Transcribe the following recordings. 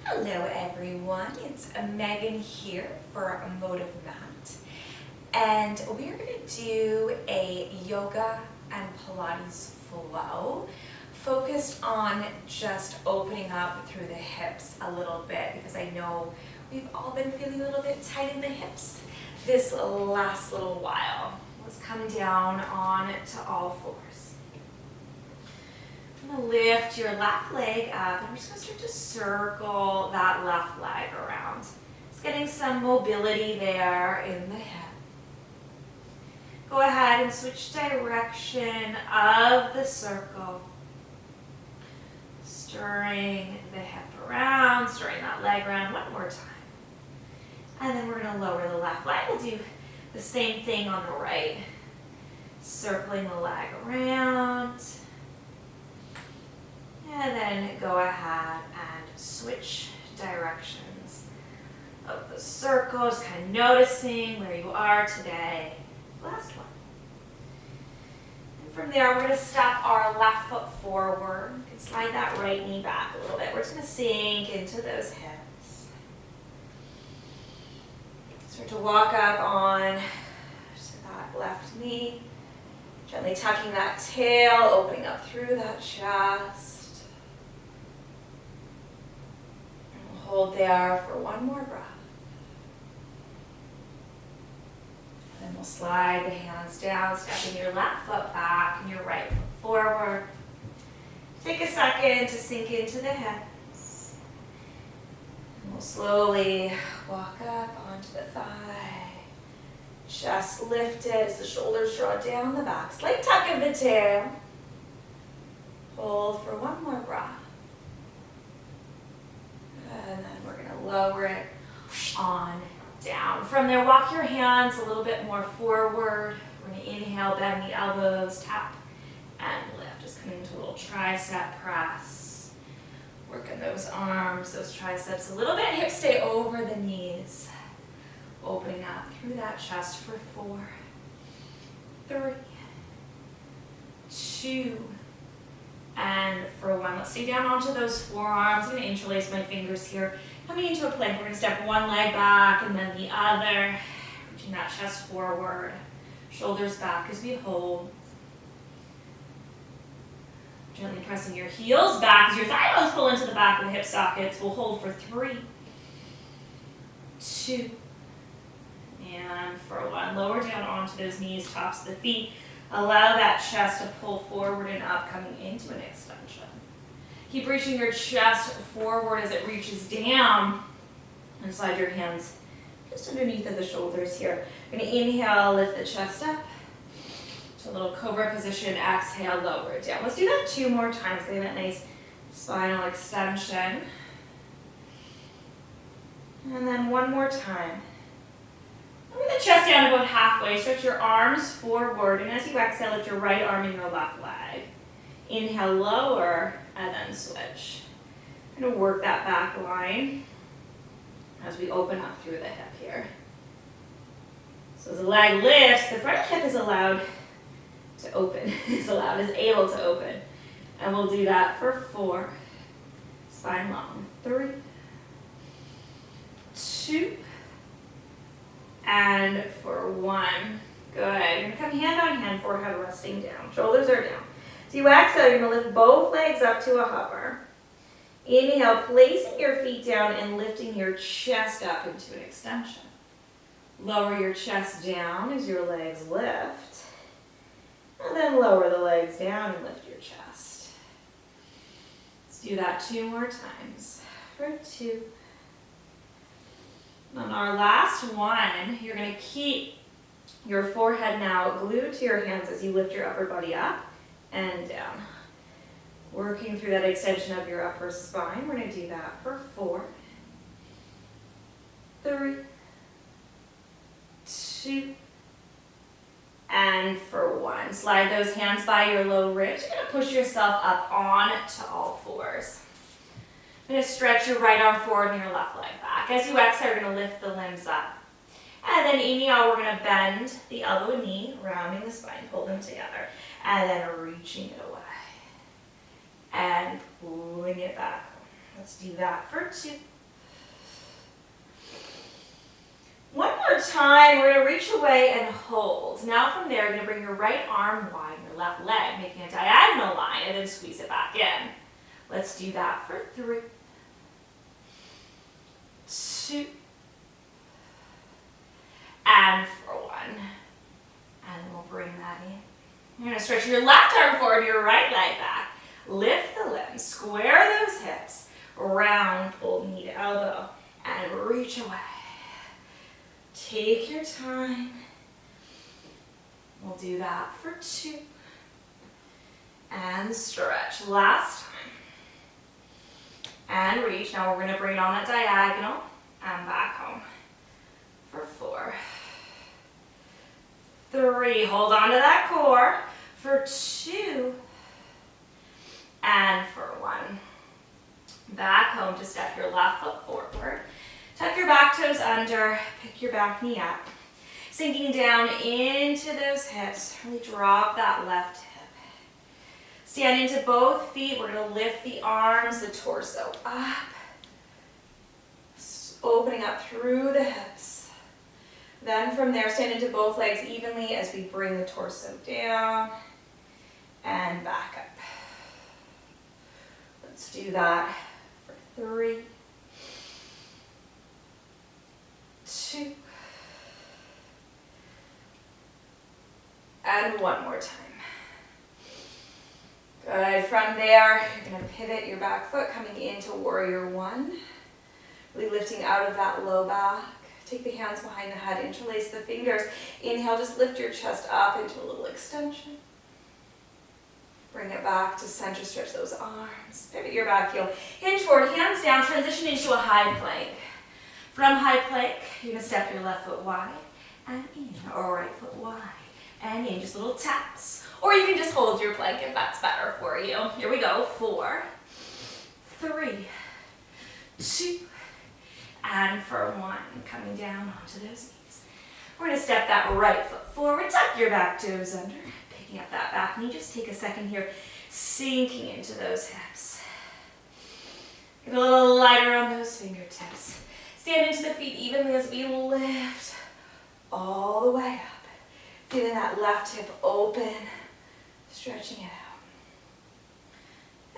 Hello everyone, it's Meaghan here for Emotive Mat, and we're going to do a yoga and Pilates flow focused on just opening up through the hips a little bit, because I know we've all been feeling a little bit tight in the hips this last little while. Let's come down on to all fours. I'm going to lift your left leg up, and we're just going to start to circle that left leg around. Just getting some mobility there in the hip. Go ahead and switch direction of the circle. Stirring the hip around, stirring that leg around one more time. And then we're going to lower the left leg. We'll do the same thing on the right. Circling the leg around. And then go ahead and switch directions of the circle, just kind of noticing where you are today. Last one. And from there, we're going to step our left foot forward. You can slide that right knee back a little bit. We're just going to sink into those hips. Start to walk up on to that left knee. Gently tucking that tail, opening up through that chest. Hold there for one more breath. And then we'll slide the hands down, stepping your left foot back and your right foot forward. Take a second to sink into the hips. And we'll slowly walk up onto the thigh. Chest lifted as the shoulders draw down the back. Slight tuck of the tail. Hold for one more breath. And then we're going to lower it on down. From there, walk your hands a little bit more forward. We're going to inhale, bend the elbows, tap, and lift. Just coming into a little tricep press. Working those arms, those triceps a little bit. Hips stay over the knees. Opening up through that chest for 4, 3, 2, and for 1. Let's stay down onto those forearms. I'm going to interlace my fingers here. Coming into a plank, we're going to step one leg back and then the other. Reaching that chest forward. Shoulders back as we hold. Gently pressing your heels back as your thigh bones pull into the back of the hip sockets. We'll hold for 3, 2, and for 1. Lower down onto those knees, tops of the feet. Allow that chest to pull forward and up, coming into an extension. Keep reaching your chest forward as it reaches down. And slide your hands just underneath of the shoulders here. We're going to inhale, lift the chest up to a little cobra position. Exhale, lower it down. Let's do that 2 more times, getting that nice spinal extension. And then 1 more time. Bring the chest down about halfway. Stretch your arms forward, and as you exhale, lift your right arm and your left leg. Inhale, lower, and then switch. I'm going to work that back line as we open up through the hip here. So as the leg lifts, the front hip is allowed to open. Is able to open. And we'll do that for 4. Spine long. 3, 2, and for 1. Good. You're going to come hand on hand, forehead resting down. Shoulders are down. So you exhale, you're going to lift both legs up to a hover. Inhale, placing your feet down and lifting your chest up into an extension. Lower your chest down as your legs lift. And then lower the legs down and lift your chest. Let's do that 2 more times. For 2. On our last one, you're going to keep your forehead now glued to your hands as you lift your upper body up and down. Working through that extension of your upper spine. We're going to do that for 4, 3, 2, and for 1. Slide those hands by your low ribs. You're going to push yourself up on to all fours. I'm going to stretch your right arm forward and your left leg back. As you exhale, you're going to lift the limbs up. And then inhale, we're going to bend the elbow and knee, rounding the spine, pull them together. And then reaching it away. And pulling it back. Let's do that for 2, time. We're gonna reach away and hold. Now from there, you're gonna bring your right arm wide, your left leg, making a diagonal line, and then squeeze it back in. Let's do that for 3, 2, and for 1. And we'll bring that in. You're gonna stretch your left arm forward, your right leg back. Lift the limbs, square those hips, round, pull knee to elbow, and reach away. Take your time. We'll do that for 2. And stretch. Last time. And reach. Now we're gonna bring it on that diagonal and back home for 4. 3, hold on to that core for 2, and for 1. Back home to step your left foot forward. Tuck your back toes under, pick your back knee up. Sinking down into those hips, really drop that left hip. Stand into both feet, we're gonna lift the arms, the torso up. Opening up through the hips. Then from there, stand into both legs evenly as we bring the torso down and back up. Let's do that for 3, 2, and 1 more time. Good. From there, you're going to pivot your back foot, coming into warrior 1. Really lifting out of that low back. Take the hands behind the head, interlace the fingers. Inhale, just lift your chest up into a little extension. Bring it back to center, stretch those arms. Pivot your back heel. Hinge forward, hands down, transition into a high plank. From high plank, you're gonna step your left foot wide and in, or right foot wide and in, just little taps. Or you can just hold your plank if that's better for you. Here we go, 4, 3, 2, and for 1, coming down onto those knees. We're gonna step that right foot forward, tuck your back toes under, picking up that back knee. Just take a second here, sinking into those hips. Get a little lighter on those fingertips. Stand into the feet evenly as we lift all the way up. Feeling that left hip open, stretching it out.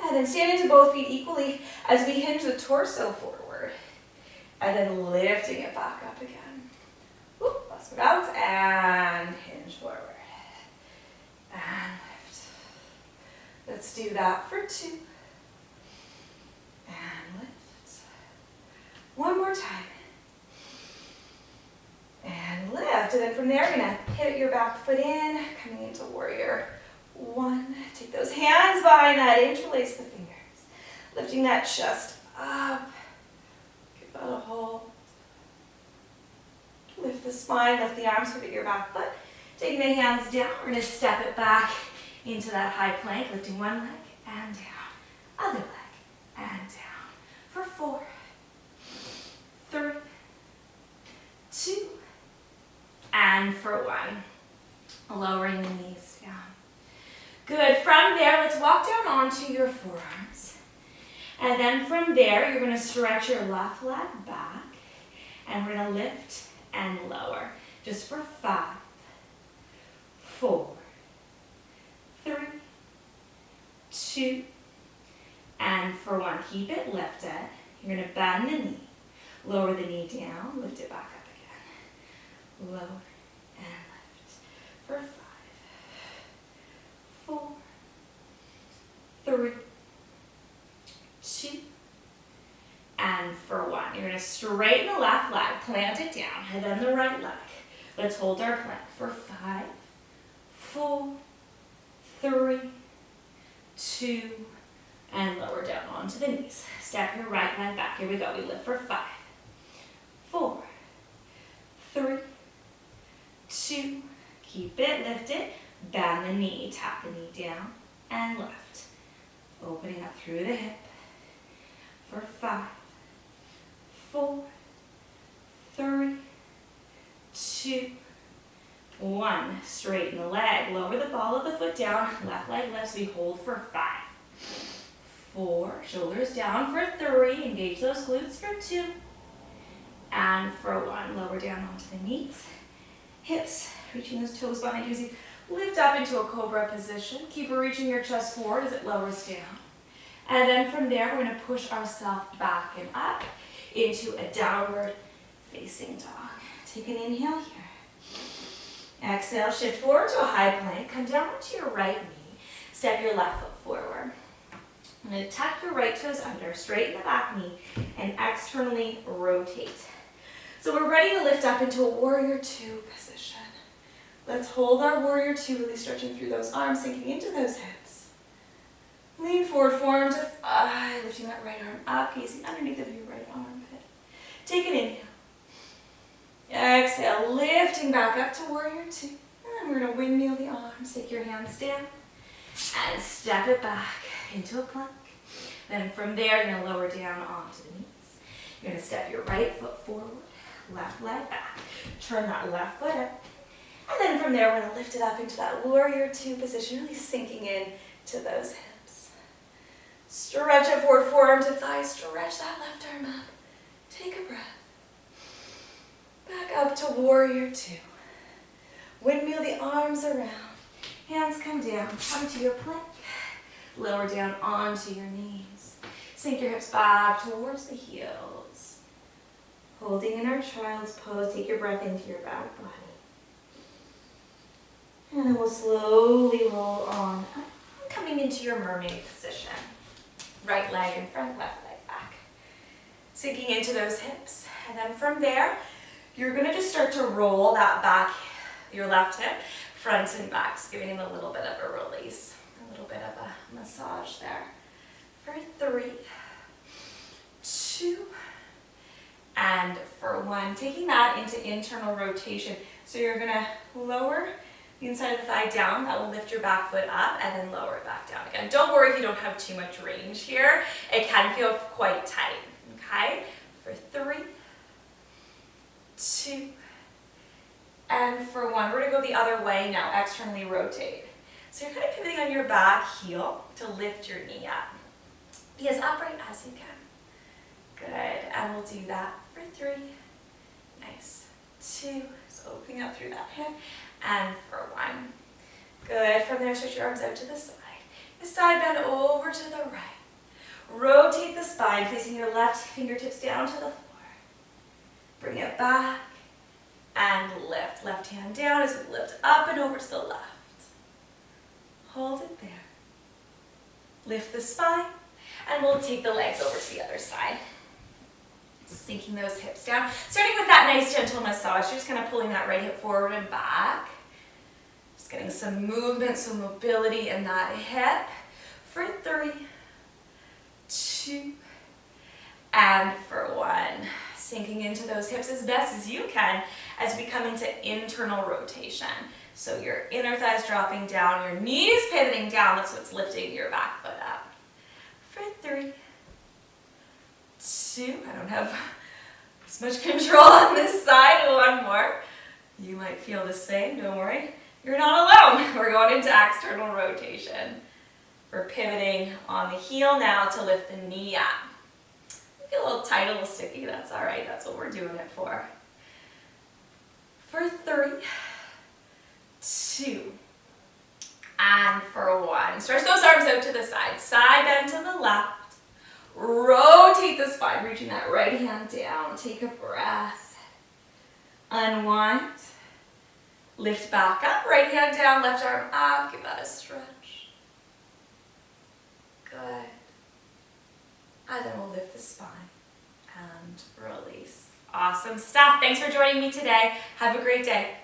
And then stand into both feet equally as we hinge the torso forward. And then lifting it back up again. Whoop, last foot out, and hinge forward. And lift. Let's do that for 2. And lift. 1 more time. And lift. And then from there, you're gonna pivot your back foot in, coming into warrior 1. Take those hands behind that, interlace the fingers. Lifting that chest up. Give that a hold. Lift the spine, lift the arms, pivot your back foot. Taking the hands down, we're gonna step it back into that high plank, lifting one leg and down, other leg and down for 4, 3, 2, and for 1. Lowering the knees down. Good, from there, let's walk down onto your forearms. And then from there, you're gonna stretch your left leg back, and we're gonna lift and lower, just for 5, 4, 3, 2, and for 1. Keep it lifted. You're gonna bend the knee, lower the knee down, lift it back up again. Lower and lift for 5, 4, 3, 2, and for 1. You're gonna straighten the left leg, plant it down, and then the right leg. Let's hold our plank for 5, 4, 3, 2, and lower down onto the knees. Step your right leg back. Here we go. We lift for 5, 4, 3, 2. Keep it lifted. Bend the knee. Tap the knee down and lift. Opening up through the hip for 5, 4, 3, 2, 1. Straighten the leg. Lower the ball of the foot down. Left leg lifts. We hold for 5, 4. Shoulders down for 3. Engage those glutes for 2. And for one, lower down onto the knees. Hips, reaching those toes behind you as you lift up into a cobra position. Keep reaching your chest forward as it lowers down. And then from there, we're going to push ourselves back and up into a downward facing dog. Take an inhale here. Exhale, shift forward to a high plank. Come down onto your right knee. Step your left foot forward. I'm going to tuck your right toes under, straighten the back knee, and externally rotate. So we're ready to lift up into a warrior two position. Let's hold our warrior two, really stretching through those arms, sinking into those hips. Lean forward, forearm to thigh, lifting that right arm up, gazing underneath of your right armpit. Take an inhale. Exhale, lifting back up to warrior two. And we're going to windmill the arms. Take your hands down and step it back into a plank. Then from there, you're going to lower down onto the knees. You're going to step your right foot forward, left leg back. Turn that left foot up. And then from there, we're going to lift it up into that warrior two position, really sinking in to those hips. Stretch it forward, forearm to thigh. Stretch that left arm up. Take a breath. Back up to warrior two. Windmill the arms around. Hands come down, come to your plank. Lower down onto your knees. Sink your hips back towards the heels. Holding in our child's pose, take your breath into your back body. And then we'll slowly roll on up, coming into your mermaid position. Right leg in front, left leg back. Sinking into those hips. And then from there, you're going to just start to roll that back, your left hip, front and back, just giving it a little bit of a release, a little bit of a massage there. For 3, 2, and for 1. Taking that into internal rotation. So you're going to lower the inside of the thigh down. That will lift your back foot up and then lower it back down again. Don't worry if you don't have too much range here. It can feel quite tight. Okay? For 3, 2, and for 1. We're going to go the other way now, externally rotate. So you're kind of pivoting on your back heel to lift your knee up. Be as upright as you can. Good, and we'll do that for 3. Nice. 2, so opening up through that hip, and for 1. Good, from there stretch your arms out to the side. The side bend over to the right. Rotate the spine, placing your left fingertips down to the floor. Bring it back and lift. Left hand down as we lift up and over to the left. Hold it there. Lift the spine and we'll take the legs over to the other side. Sinking those hips down. Starting with that nice gentle massage. You're just kind of pulling that right hip forward and back. Just getting some movement, some mobility in that hip. For 3, 2, and for 1. Sinking into those hips as best as you can as we come into internal rotation. So your inner thighs dropping down, your knees pivoting down. That's what's lifting your back foot up. For 3, 2. I don't have as much control on this side. 1 more. You might feel the same. Don't worry. You're not alone. We're going into external rotation. We're pivoting on the heel now to lift the knee up. Feel a little tight, a little sticky. That's all right. That's what we're doing it for. For 3, 2, and for 1. Stretch those arms out to the side. Side bend to the left. Rotate the spine, reaching that right hand down. Take a breath. Unwind. Lift back up. Right hand down, left arm up. Give that a stretch. Good. And then we'll lift the spine and release. Awesome stuff. Thanks for joining me today. Have a great day.